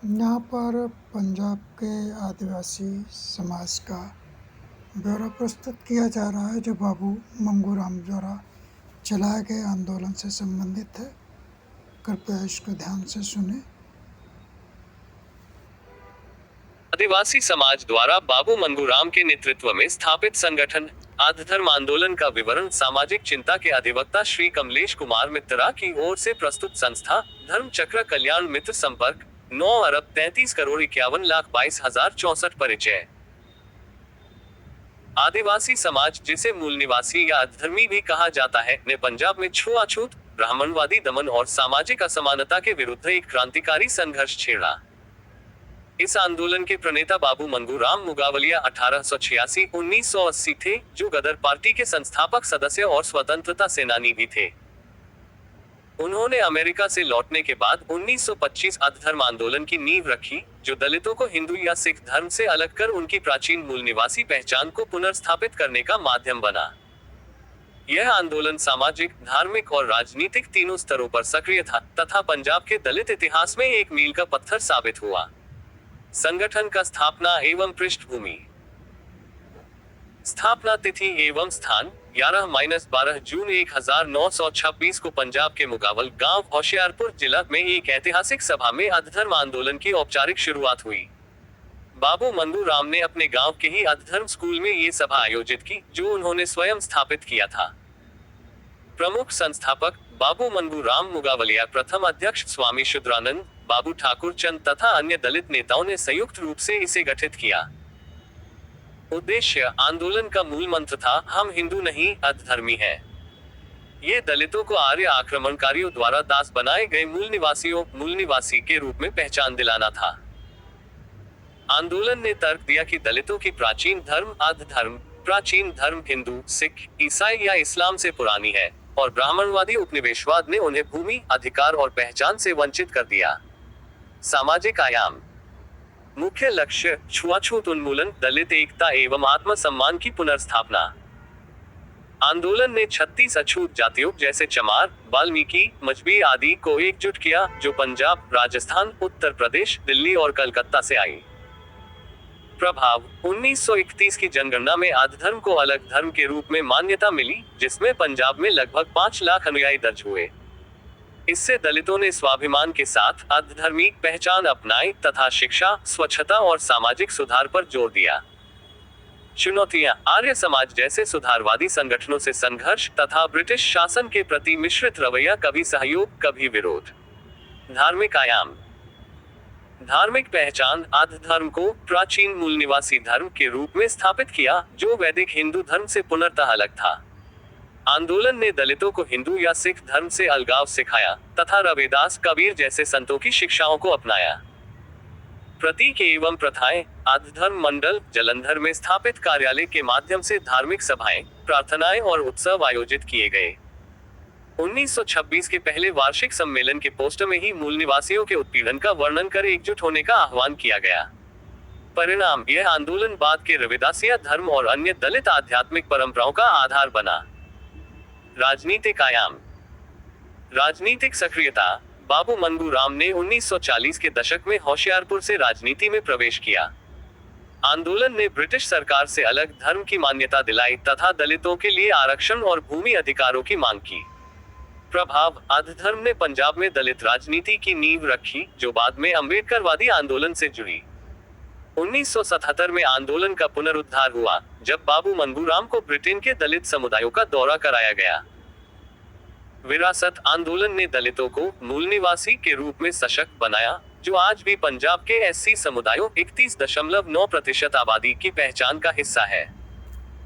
यहाँ पर पंजाब के आदिवासी समाज का ब्यौरा प्रस्तुत किया जा रहा है, जो बाबू मंगूराम द्वारा चलाए गए आंदोलन से संबंधित है। कृपया इसको ध्यान से सुने। आदिवासी समाज द्वारा बाबू मंगूराम के नेतृत्व में स्थापित संगठन आधधर्म आंदोलन का विवरण सामाजिक चिंता के अधिवक्ता श्री कमलेश कुमार मित्रा की ओर से प्रस्तुत संस्था धर्म चक्र कल्याण मित्र संपर्क 9 अरब 33 करोड़ 51 लाख 22 हजार 64 परिचय। आदिवासी समाज, जिसे मूल निवासी या अधर्मी भी कहा जाता है, ने पंजाब में छुआछूत, ब्राह्मणवादी दमन और सामाजिक असमानता के विरुद्ध एक क्रांतिकारी संघर्ष छेड़ा। इस आंदोलन के प्रणेता बाबू मंगूराम मुगावलिया 1886-1980 थे, जो गदर पार्टी के संस्थापक सदस्य और स्वतंत्रता सेनानी भी थे। उन्होंने अमेरिका से लौटने के बाद 1925 अधधर्म आंदोलन की नींव रखी, जो दलितों को हिंदू या सिख धर्म से अलग कर उनकी प्राचीन मूल निवासी पहचान को पुनर्स्थापित करने का माध्यम बना। यह आंदोलन सामाजिक, धार्मिक और राजनीतिक तीनों स्तरों पर सक्रिय था तथा पंजाब के दलित इतिहास में एक मील का पत्थर साबित हुआ। संगठन का स्थापना एवं पृष्ठभूमि। स्थापना तिथि एवं स्थान 11-12 जून 1926 को पंजाब के मुगावल गांव होशियारपुर जिला में एक ऐतिहासिक सभा में अधधर्म आंदोलन की औपचारिक शुरुआत हुई। बाबू मंगूराम ने अपने गांव के ही अधधर्म स्कूल में ये सभा आयोजित की, जो उन्होंने स्वयं स्थापित किया था। प्रमुख संस्थापक बाबू मंगूराम मुगावलिया, प्रथम अध्यक्ष स्वामी शुद्रानंद, बाबू ठाकुर चंद तथा अन्य दलित नेताओं ने संयुक्त रूप से इसे गठित किया। उद्देश्य आंदोलन का मूल मंत्र था, हम हिंदू नहीं अधधर्मी हैं। ये दलितों को आर्य आक्रमणकारियों द्वारा दास बनाए गए मूल निवासी के रूप में पहचान दिलाना था। आंदोलन ने तर्क दिया कि दलितों की प्राचीन धर्म अधधर्म, प्राचीन धर्म हिंदू, सिख, ईसाई या इस्लाम से पुरानी है और ब्राह्मणवादी उपनिवेशवाद ने उन्हें भूमि, अधिकार और पहचान से वंचित कर दिया। सामाजिक आयाम। मुख्य लक्ष्य छुआछूत उन्मूलन, दलित एकता एवं आत्मसम्मान की पुनर्स्थापना। आंदोलन ने 36 अछूत जातियों जैसे चमार, वाल्मीकि, मजबी आदि को एकजुट किया, जो पंजाब, राजस्थान, उत्तर प्रदेश, दिल्ली और कलकत्ता से आई। प्रभाव 1931 की जनगणना में अधधर्म को अलग धर्म के रूप में मान्यता मिली, जिसमें पंजाब में लगभग 5 लाख अनुयायी दर्ज हुए। इससे दलितों ने स्वाभिमान के साथ अधधर्मी पहचान अपनाई तथा शिक्षा, स्वच्छता और सामाजिक सुधार पर जोर दिया। चुनौतियां आर्य समाज जैसे सुधारवादी संगठनों से संघर्ष तथा ब्रिटिश शासन के प्रति मिश्रित रवैया, कभी सहयोग कभी विरोध। धार्मिक आयाम। धार्मिक पहचान अधधर्म को प्राचीन मूल निवासी धर्म के रूप में स्थापित किया, जो वैदिक हिंदू धर्म से पूर्णतः अलग था। आंदोलन ने दलितों को हिंदू या सिख धर्म से अलगाव सिखाया तथा रविदास, कबीर जैसे संतों की शिक्षाओं को अपनाया। प्रतीक एवं प्रथाएं अधधर्म मंडल जलंधर में स्थापित कार्यालय के माध्यम से धार्मिक सभाएं, प्रार्थनाएं और उत्सव आयोजित किए गए। 1926 के पहले वार्षिक सम्मेलन के पोस्टर में ही मूल निवासियों के उत्पीड़न का वर्णन कर एकजुट होने का आह्वान किया गया। परिणाम, यह आंदोलन बाद के रविदासिया धर्म और अन्य दलित आध्यात्मिक परंपराओं का आधार बना। राजनीतिक आयाम। राजनीतिक सक्रियता। बाबू मंगूराम ने 1940 के दशक में होशियारपुर से राजनीति में प्रवेश किया। आंदोलन ने ब्रिटिश सरकार से अलग धर्म की मान्यता दिलाई तथा दलितों के लिए आरक्षण और भूमि अधिकारों की मांग की। प्रभाव अधधर्म ने पंजाब में दलित राजनीति की नींव रखी, जो बाद में अम्बेडकरवादी आंदोलन से जुड़ी। 1977 में आंदोलन का पुनरुद्धार हुआ, जब बाबू मंगूराम को ब्रिटेन के दलित समुदायों का दौरा कराया गया। विरासत आंदोलन ने दलितों को मूल निवासी के रूप में सशक्त बनाया, जो आज भी पंजाब के एससी समुदायों 31.9% आबादी की पहचान का हिस्सा है।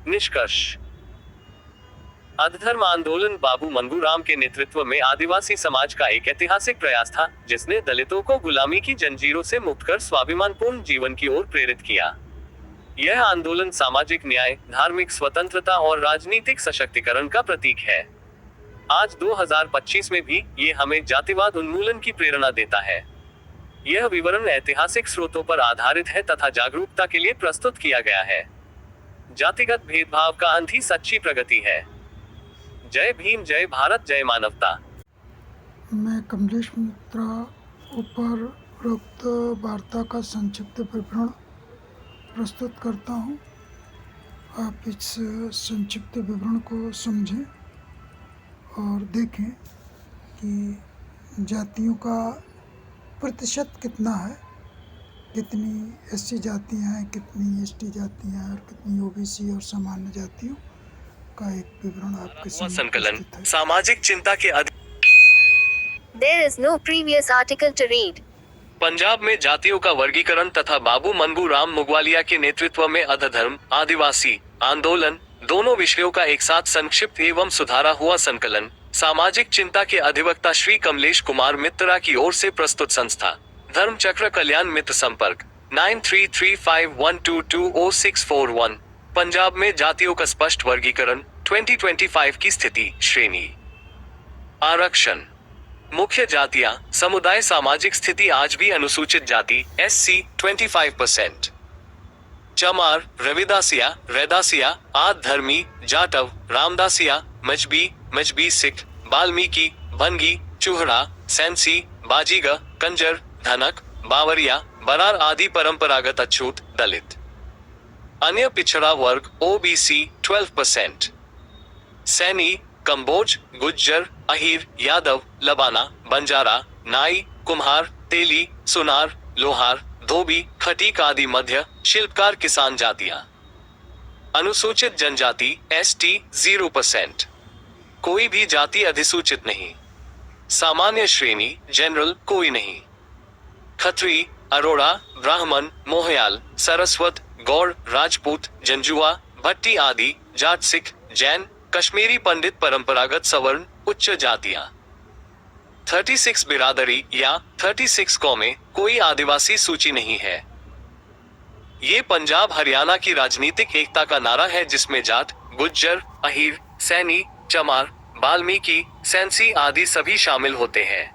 निष्कर्ष। अधधर्म आंदोलन बाबू मंगूराम के नेतृत्व में आदिवासी समाज का एक ऐतिहासिक प्रयास था, जिसने दलितों को गुलामी की जंजीरों से मुक्त कर स्वाभिमानपूर्ण जीवन की ओर प्रेरित किया। यह आंदोलन सामाजिक न्याय, धार्मिक स्वतंत्रता और राजनीतिक सशक्तिकरण का प्रतीक है। आज 2025 में भी ये हमें जातिवाद उन्मूलन की प्रेरणा देता है। यह विवरण ऐतिहासिक स्रोतों पर आधारित है तथा जागरूकता के लिए प्रस्तुत किया गया है। जातिगत भेदभाव का अंत ही सच्ची प्रगति है। जय भीम, जय भारत, जय मानवता। मैं कमलेश मित्रा ऊपर उपरोक्त वार्ता का संक्षिप्त विवरण प्रस्तुत करता हूँ। आप इस संक्षिप्त विवरण को समझें और देखें कि जातियों का प्रतिशत कितना है, कितनी एससी जातियाँ हैं, कितनी एसटी जातियाँ हैं और कितनी ओबीसी और सामान्य जातियों का एक विवरण आपके सामने संकलन प्रस्तुत है। सामाजिक चिंता के There is no previous article to read. Punjab में जातियों का वर्गीकरण तथा बाबू मंगू राम मुगवालिया के नेतृत्व में अधधर्म आदिवासी आंदोलन दोनों विषयों का एक साथ संक्षिप्त एवं सुधारा हुआ संकलन सामाजिक चिंता के अधिवक्ता श्री कमलेश कुमार मित्रा की ओर से प्रस्तुत संस्था धर्म चक्र कल्याण मित्र संपर्क 933512200641 पंजाब में जातियों का स्पष्ट वर्गीकरण 2025 की स्थिति श्रेणी आरक्षण मुख्य जातियां समुदाय सामाजिक स्थिति आज भी अनुसूचित जाति SC 25%, चमार रविदासिया रैदासिया आद धर्मी जाटव रामदासिया मजबी सिख बाल्मीकि भनगी चूहड़ा सैंसी बाजीगा कंजर धनक बावरिया बरार आदि परंपरागत अछूत दलित अन्य पिछड़ा वर्ग OBC 12%, सैनी कंबोज गुज्जर अहीर यादव लबाना बंजारा नाई कुम्हार तेली सुनार लोहार धोबी खटीक आदि मध्य शिल्पकार किसान जातियां अनुसूचित जनजाति ST 0%, कोई भी जाति अधिसूचित नहीं, सामान्य श्रेणी जनरल कोई नहीं, खत्री अरोड़ा ब्राह्मण मोहयाल सरस्वत गौड़ राजपूत जंजुआ भट्टी आदि जाट सिख जैन कश्मीरी पंडित परंपरागत सवर्ण उच्च जातियां 36 बिरादरी या 36 कौमें कोई आदिवासी सूची नहीं है। ये पंजाब हरियाणा की राजनीतिक एकता का नारा है जिसमें जाट गुज्जर अहीर सैनी चमार बाल्मीकि सैंसी आदि सभी शामिल होते हैं।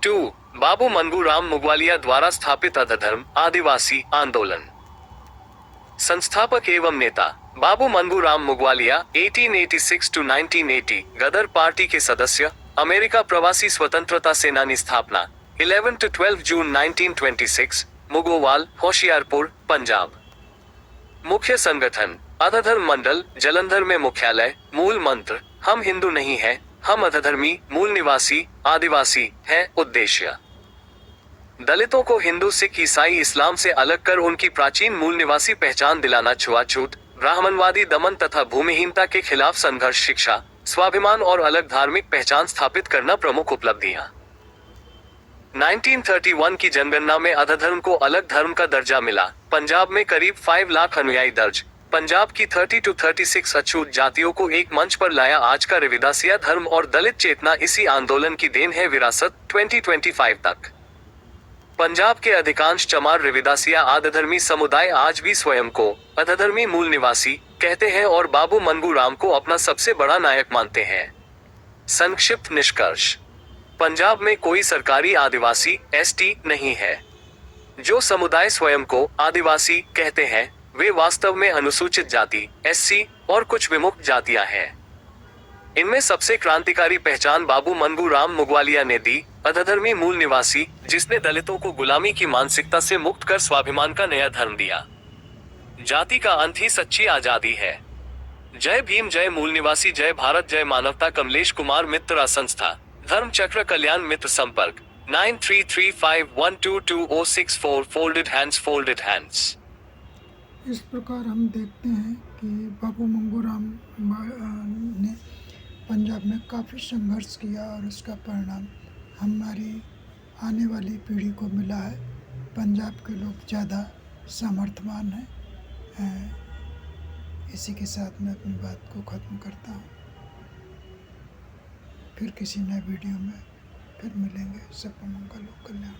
2. बाबू मंगू राम मुगवालिया द्वारा स्थापित अधधर्म आदिवासी आंदोलन संस्थापक एवं नेता बाबू मंगू राम मुगवालिया 1886 to 1980 गदर पार्टी के सदस्य अमेरिका प्रवासी स्वतंत्रता सेनानी स्थापना 11 to 12 जून 1926 मुगोवाल होशियारपुर पंजाब मुख्य संगठन अधधर्म मंडल जलंधर में मुख्यालय मूल मंत्र हम हिंदू नहीं है हम अधधर्मी मूल निवासी आदिवासी है उद्देश्य दलितों को हिंदू सिख ईसाई इस्लाम से अलग कर उनकी प्राचीन मूल निवासी पहचान दिलाना छुआछूत ब्राह्मणवादी दमन तथा भूमिहीनता के खिलाफ संघर्ष शिक्षा स्वाभिमान और अलग धार्मिक पहचान स्थापित करना प्रमुख उपलब्धियां 1931 की जनगणना में अधधर्म को अलग धर्म का दर्जा मिला। पंजाब में करीब 5 लाख अनुयायी दर्ज। पंजाब की 30 to 36 अछूत जातियों को एक मंच पर लाया। आज का रविदासिया धर्म और दलित चेतना इसी आंदोलन की देन है। विरासत 2025 तक पंजाब के अधिकांश चमार रविदासिया आधधर्मी समुदाय आज भी स्वयं को अधधर्मी मूल निवासी कहते हैं और बाबू मंगू राम को अपना सबसे बड़ा नायक मानते हैं। संक्षिप्त निष्कर्ष पंजाब में कोई सरकारी आदिवासी ST नहीं है। जो समुदाय स्वयं को आदिवासी कहते हैं वे वास्तव में अनुसूचित जाति SC और कुछ विमुक्त जातियां हैं। इनमें सबसे क्रांतिकारी पहचान बाबू मंगू राम मुगवालिया ने दी, अधधर्मी मूल निवासी, जिसने दलितों को गुलामी की मानसिकता से मुक्त कर स्वाभिमान का नया धर्म दिया। जाति का अंत ही सच्ची आजादी है। जय भीम, जय मूल निवासी, जय भारत, जय मानवता। कमलेश कुमार मित्रा, संस्था धर्म चक्र कल्याण मित्र संपर्क 9335122064 फोल्डेड हैंड्स। इस प्रकार हम देखते हैं कि बाबू मंगू राम ने पंजाब में काफ़ी संघर्ष किया और उसका परिणाम हमारी आने वाली पीढ़ी को मिला है। पंजाब के लोग ज़्यादा सामर्थ्यवान हैं। इसी के साथ मैं अपनी बात को ख़त्म करता हूँ। फिर किसी नए वीडियो में फिर मिलेंगे। सबका मंगल हो, कल्याण।